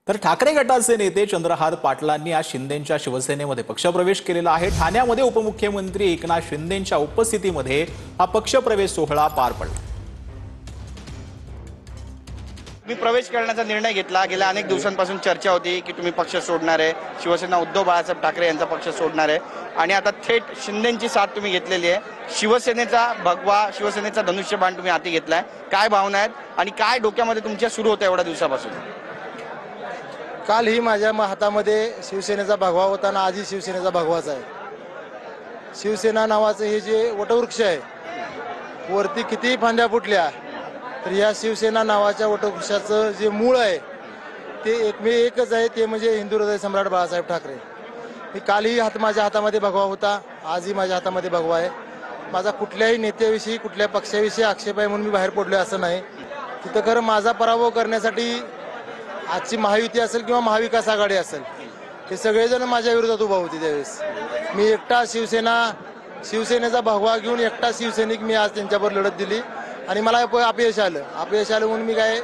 तर ठाकरे गटाचे नेते चंद्रहार पाटलांनी आज शिंदेंच्या शिवसेनेमध्ये पक्षप्रवेश केलेला आहे। ठाण्यामध्ये उपमुख्यमंत्री एकनाथ शिंदेंच्या उपस्थितीमध्ये हा पक्षप्रवेश सोहळा पार पडला। मी प्रवेश करण्याचा निर्णय घेतला। गेल्या अनेक दिवसांपासून चर्चा होती की तुम्ही पक्ष सोडणार आहे, शिवसेना उद्धव बाळासाहेब ठाकरे यांचा पक्ष सोडणार आहे आणि आता थेट शिंदेंची साथ तुम्ही घेतलेली आहे। शिवसेनेचा भगवा, शिवसेनेचा धनुष्यबाण तुम्ही हाती घेतलाय। काय भावना आहेत आणि काय डोक्यामध्ये तुमच्या सुरू होतं एवढ्या दिवसापासून? काल ही माझ्या हातामध्ये शिवसेनेचा भगवा होता आणि आजही शिवसेनेचा भगवाच आहे। शिवसेना नावाचं हे जे वटवृक्ष आहे, वरती कितीही फांद्या फुटल्या तर या शिवसेना नावाच्या वटवृक्षाचं जे मूळ आहे ते एकच आहे, ते म्हणजे हिंदू हृदय सम्राट बाळासाहेब ठाकरे। मी कालही माझ्या हातामध्ये भगवा होता, आजही माझ्या हातामध्ये भगवा आहे। माझा कुठल्याही नेत्याविषयी, कुठल्या पक्षाविषयी आक्षेप आहे म्हणून मी बाहेर पडलो असं नाही। तिथं खरं माझा पराभव करण्यासाठी आजची महायुती असेल किंवा महाविकास आघाडी असेल, हे सगळेजण माझ्या विरोधात उभा होते। त्यावेळेस मी एकटा शिवसेनेचा भगवा घेऊन एकटा शिवसैनिक मी आज त्यांच्यावर लढत दिली आणि मला अपयश आलं म्हणून मी काय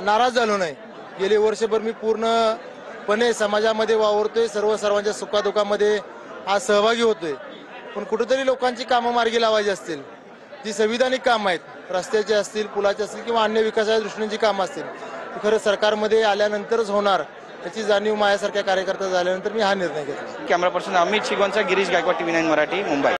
नाराज झालो नाही। गेले वर्षभर मी पूर्णपणे समाजामध्ये वावरतोय, सर्वांच्या सुखादुखामध्ये आज सहभागी होतोय। पण कुठेतरी लोकांची कामं मार्गी लावायची असतील, जी संविधानिक कामं आहेत, रस्त्याची असतील, पुलाची असतील किंवा अन्य विकासाच्या दृष्टीने जी कामं असतील, ती खरं सरकारमध्ये आल्यानंतरच होणार याची जाणीव माझ्यासारख्या कार्यकर्ता झाल्यानंतर मी हा निर्णय घेतला। कॅमेरा पर्सन अमित शिगवणचा, गिरीश गायकवाड, TV9 मराठी, मुंबई।